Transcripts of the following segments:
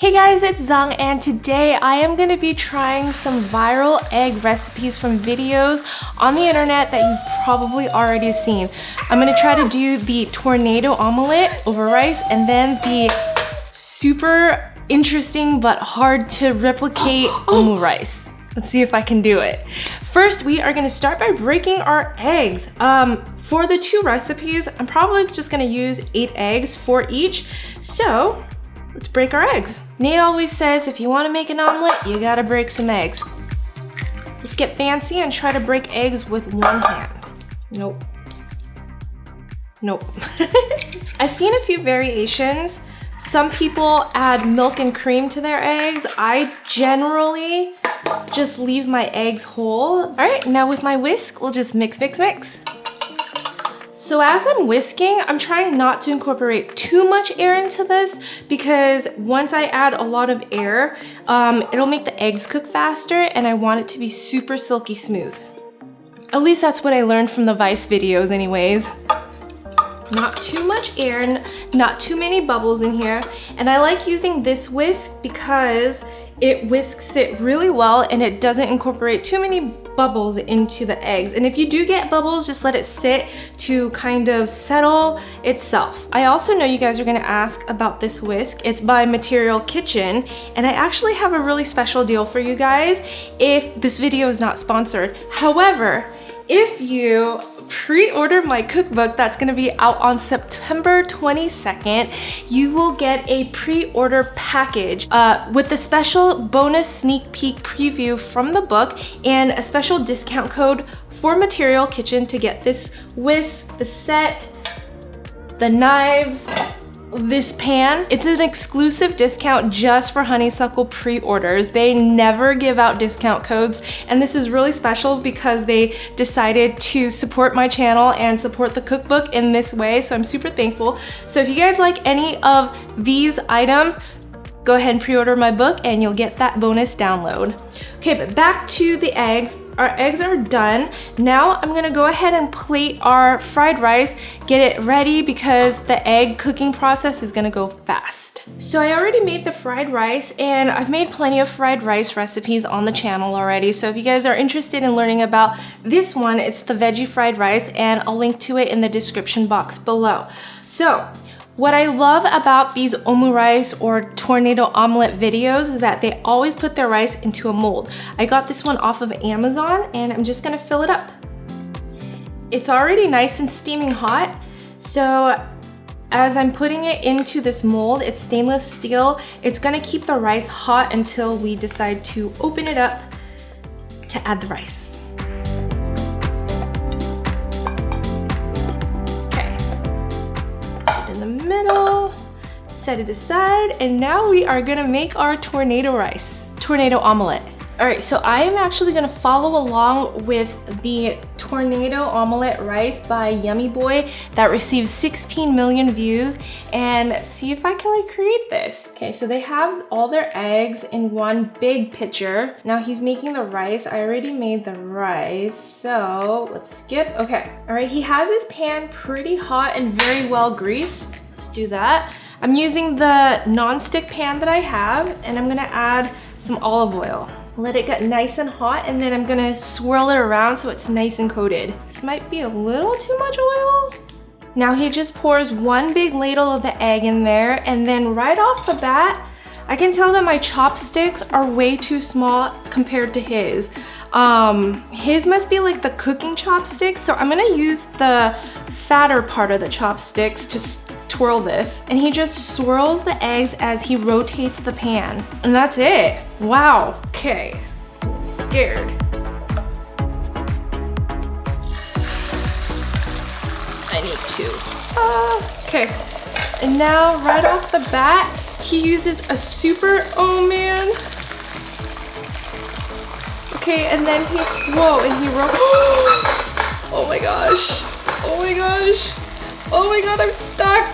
Hey guys, it's Zhang, and today I am going to be trying some viral egg recipes from videos on the internet that you've probably already seen. I'm going to try to do the tornado omelette over rice and then the super interesting but hard to replicate Omurice. Let's see if I can do it. First, we are gonna start by breaking our eggs. For the two recipes, I'm probably just gonna use 8 eggs for each. So let's break our eggs. Nate always says if you wanna make an omelet, you gotta break some eggs. Let's get fancy and try to break eggs with one hand. Nope. Nope. I've seen a few variations. Some people add milk and cream to their eggs. I generally just leave my eggs whole. All right, now with my whisk, we'll just mix. So as I'm whisking, I'm trying not to incorporate too much air into this because once I add a lot of air, it'll make the eggs cook faster and I want it to be super silky smooth. At least that's what I learned from the Vice videos anyways. Not too much air, not too many bubbles in here. And I like using this whisk because it whisks it really well and it doesn't incorporate too many bubbles into the eggs. And if you do get bubbles, just let it sit to kind of settle itself. I also know you guys are gonna ask about this whisk. It's by Material Kitchen, and I actually have a really special deal for you guys if this video is not sponsored. However, if you pre-order my cookbook that's gonna be out on September 22nd, you will get a pre-order package with a special bonus sneak peek preview from the book and a special discount code for Material Kitchen to get this whisk, the set, the knives, this pan. It's an exclusive discount just for Honeysuckle pre-orders. They never give out discount codes, and this is really special because they decided to support my channel and support the cookbook in this way, so I'm super thankful. So if you guys like any of these items, go ahead and pre-order my book and you'll get that bonus download. Okay, but back to the eggs. Our eggs are done. Now I'm gonna go ahead and plate our fried rice, get it ready because the egg cooking process is gonna go fast. So I already made the fried rice and I've made plenty of fried rice recipes on the channel already. So if you guys are interested in learning about this one, it's the veggie fried rice and I'll link to it in the description box below. So what I love about these Omurice or tornado omelet videos is that they always put their rice into a mold. I got this one off of Amazon and I'm just gonna fill it up. It's already nice and steaming hot, so as I'm putting it into this mold, it's stainless steel, it's gonna keep the rice hot until we decide to open it up to add the rice. In the middle, set it aside, and now we are gonna make our tornado omelet. All right, so I am actually gonna follow along with the tornado omelet rice by Yummy Boy that received 16 million views and see if I can recreate this. Okay, so they have all their eggs in one big pitcher. Now he's making the rice. I already made the rice, so let's skip. Okay, all right, he has his pan pretty hot and very well greased. Let's do that. I'm using the non-stick pan that I have and I'm gonna add some olive oil. Let it get nice and hot and then I'm gonna swirl it around so it's nice and coated. This might be a little too much oil. Now he just pours one big ladle of the egg in there, and then right off the bat, I can tell that my chopsticks are way too small compared to his. His must be like the cooking chopsticks, so I'm gonna use the fatter part of the chopsticks to twirl this. And he just swirls the eggs as he rotates the pan. And that's it. Wow, okay, scared. I need two. Okay, and now right off the bat, he uses a oh man. Okay, and then and he oh my gosh, oh my gosh. Oh my god, I'm stuck.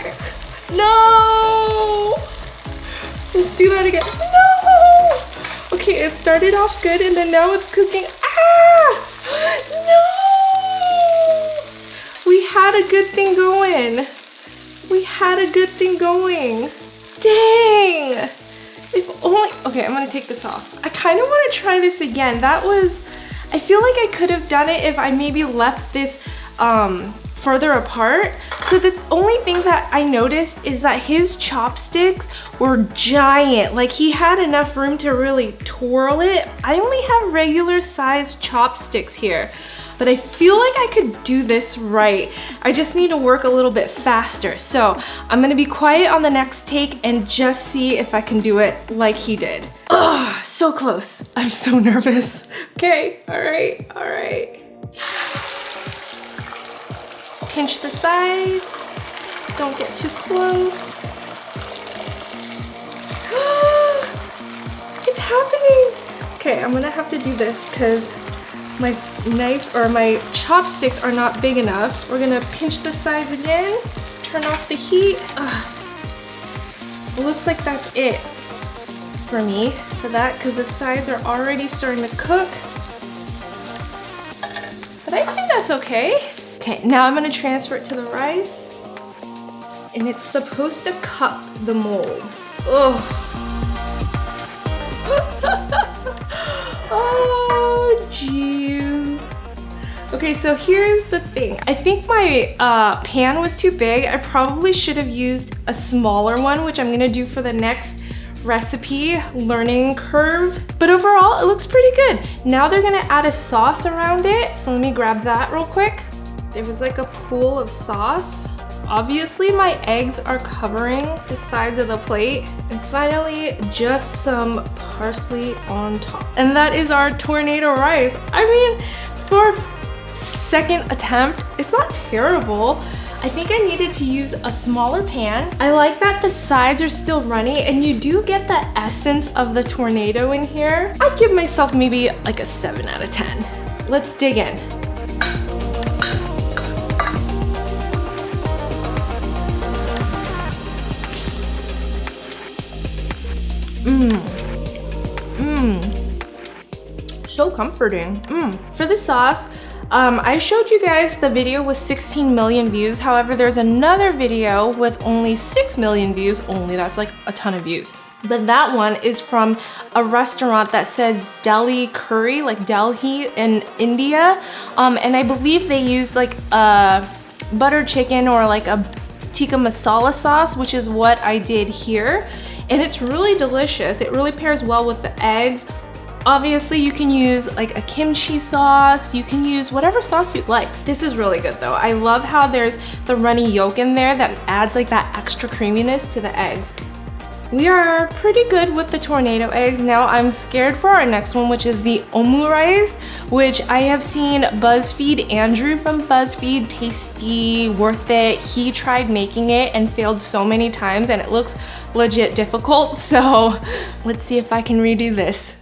No! Let's do that again. No! Okay, it started off good and then now it's cooking. Ah! No! We had a good thing going. We had a good thing going. Dang! It only, okay, I'm gonna take this off. I kind of want to try this again. I feel like I could have done it if I maybe left this further apart. So the only thing that I noticed is that his chopsticks were giant. Like he had enough room to really twirl it. I only have regular sized chopsticks here, but I feel like I could do this right. I just need to work a little bit faster. So I'm gonna be quiet on the next take and just see if I can do it like he did. Ugh, so close. I'm so nervous. Okay, all right. Pinch the sides. Don't get too close. It's happening. Okay, I'm gonna have to do this because my knife or my chopsticks are not big enough. We're gonna pinch the sides again, turn off the heat. It looks like that's it for me for that because the sides are already starting to cook. But I'd say that's okay. Okay, now I'm gonna transfer it to the rice. And it's supposed to cup the mold. Oh. Oh, jeez. Okay, so here's the thing. I think my pan was too big. I probably should have used a smaller one, which I'm gonna do for the next recipe learning curve. But overall, it looks pretty good. Now they're gonna add a sauce around it. So let me grab that real quick. There was like a pool of sauce. Obviously, my eggs are covering the sides of the plate. And finally, just some parsley on top. And that is our tornado rice. I mean, for second attempt, it's not terrible. I think I needed to use a smaller pan. I like that the sides are still runny and you do get the essence of the tornado in here. I'd give myself maybe like a 7 out of 10. Let's dig in. So comforting. For the sauce, I showed you guys the video with 16 million views. However, there's another video with only 6 million views. Only, that's like a ton of views. But that one is from a restaurant that says Delhi curry, like Delhi in India. And I believe they used like a butter chicken or like a tikka masala sauce, which is what I did here. And it's really delicious. It really pairs well with the eggs. Obviously, you can use like a kimchi sauce. You can use whatever sauce you'd like. This is really good though. I love how there's the runny yolk in there that adds like that extra creaminess to the eggs. We are pretty good with the tornado eggs. Now I'm scared for our next one, which is the Omurice, which I have seen BuzzFeed, Andrew from BuzzFeed, tasty, worth it. He tried making it and failed so many times and it looks legit difficult. So let's see if I can redo this.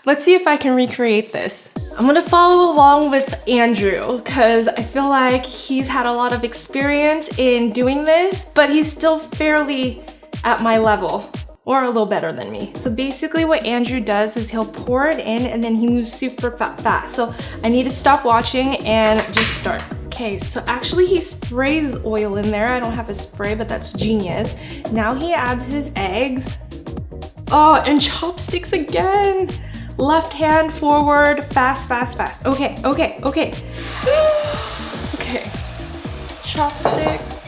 Let's see if I can recreate this. I'm gonna follow along with Andrew because I feel like he's had a lot of experience in doing this, but he's still fairly at my level or a little better than me. So basically what Andrew does is he'll pour it in and then he moves super fast. So I need to stop watching and just start. Okay, so actually he sprays oil in there. I don't have a spray, but that's genius. Now he adds his eggs. Oh, and chopsticks again. Left hand forward, fast. Okay. Okay. Chopsticks.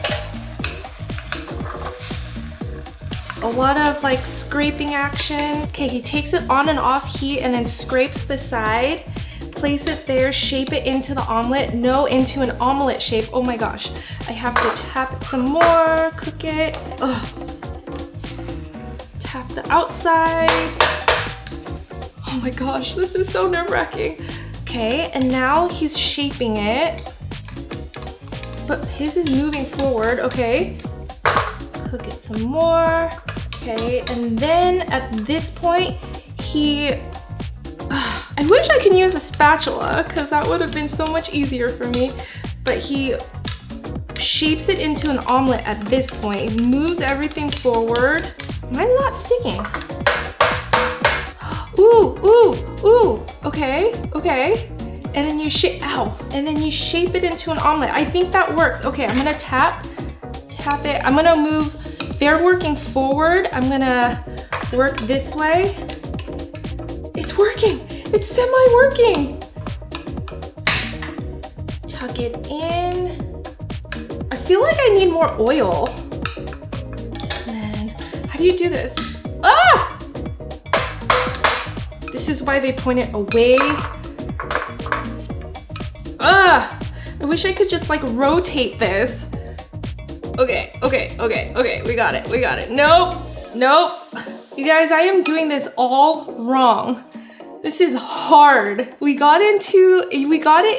A lot of like scraping action. Okay, he takes it on and off heat and then scrapes the side. Place it there, shape it into the omelet. No, into an omelet shape. Oh my gosh. I have to tap it some more, cook it. Ugh. Tap the outside. Oh my gosh, this is so nerve-wracking. Okay, and now he's shaping it. But his is moving forward, okay. Cook it some more. Okay, and then at this point, I wish I could use a spatula because that would have been so much easier for me. But he shapes it into an omelet at this point. He moves everything forward. Mine's not sticking. Ooh, okay. And then you shape it into an omelet. I think that works. Okay, I'm gonna tap it. I'm gonna move, they're working forward. I'm gonna work this way. It's working. It's semi-working. Tuck it in. I feel like I need more oil. And then, how do you do this? Ah! This is why they point it away. Ah! I wish I could just like rotate this. Okay, we got it. Nope. You guys, I am doing this all wrong. This is hard. We got it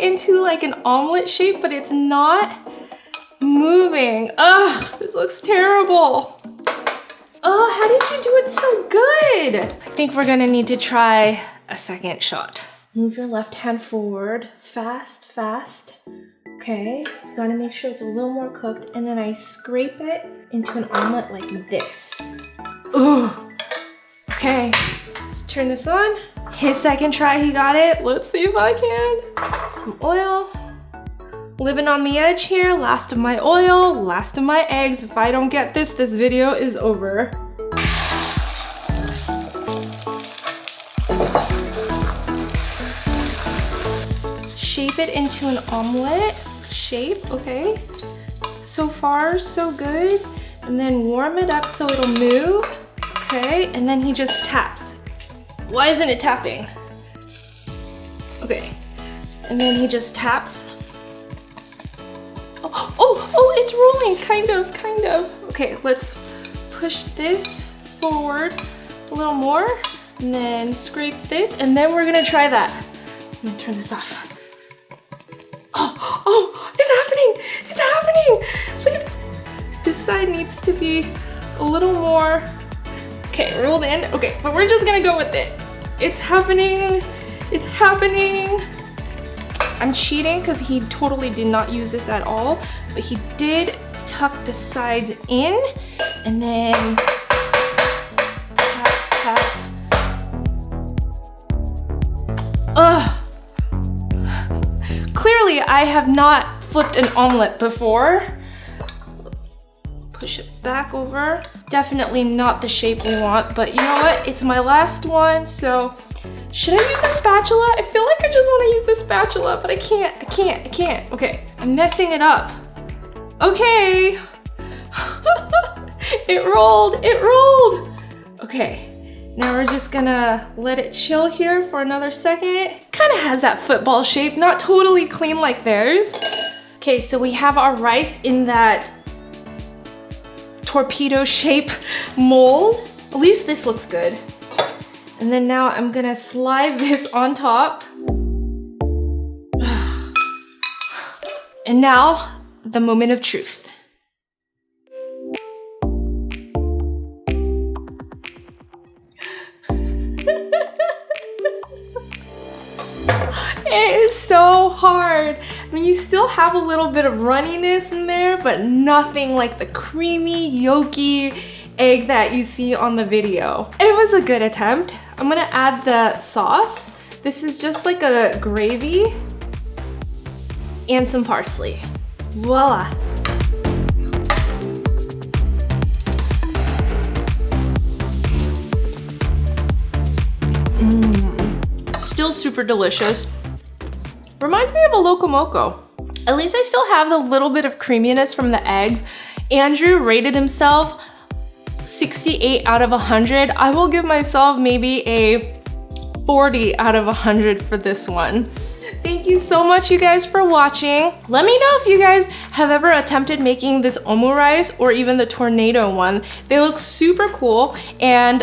into like an omelet shape, but it's not moving. Ugh, this looks terrible. Oh, how did you do it so good? I think we're gonna need to try a second shot. Move your left hand forward, fast. Okay, gotta make sure it's a little more cooked, and then I scrape it into an omelet like this. Ugh. Okay, let's turn this on. His second try, he got it. Let's see if I can. Some oil. Living on the edge here. Last of my oil, last of my eggs. If I don't get this, this video is over. Shape it into an omelet shape, okay? So far, so good. And then warm it up so it'll move. Okay, and then he just taps. Why isn't it tapping? Okay, and then he just taps. Oh, it's rolling, kind of. Okay, let's push this forward a little more, and then scrape this, and then we're gonna try that. I'm gonna turn this off. Oh, it's happening! Look at this side needs to be a little more. Okay, rolled in. Okay, but we're just gonna go with it. It's happening. I'm cheating because he totally did not use this at all, but he did tuck the sides in and then tap. Ugh. Clearly, I have not flipped an omelet before. Push it back over. Definitely not the shape we want, but you know what? It's my last one, so should I use a spatula? I feel like I just want to use a spatula, but I can't. Okay, I'm messing it up. Okay. It rolled. Okay, now we're just gonna let it chill here for another second. Kind of has that football shape, not totally clean like theirs. Okay, so we have our rice in that torpedo shape mold. At least this looks good. And then now I'm gonna slide this on top. And now, the moment of truth. It is so hard. I mean, you still have a little bit of runniness in there, but nothing like the creamy, yolky egg that you see on the video. It was a good attempt. I'm gonna add the sauce. This is just like a gravy and some parsley. Voila. Still super delicious. Reminds me of a Loco Moco. At least I still have the little bit of creaminess from the eggs. Andrew rated himself 68 out of 100. I will give myself maybe a 40 out of 100 for this one. Thank you so much, you guys, for watching. Let me know if you guys have ever attempted making this omurice or even the tornado one. They look super cool and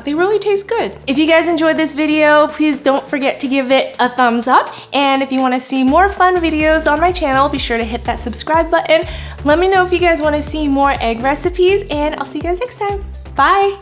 they really taste good. If you guys enjoyed this video, please don't forget to give it a thumbs up. And if you want to see more fun videos on my channel, be sure to hit that subscribe button. Let me know if you guys want to see more egg recipes, and I'll see you guys next time. Bye.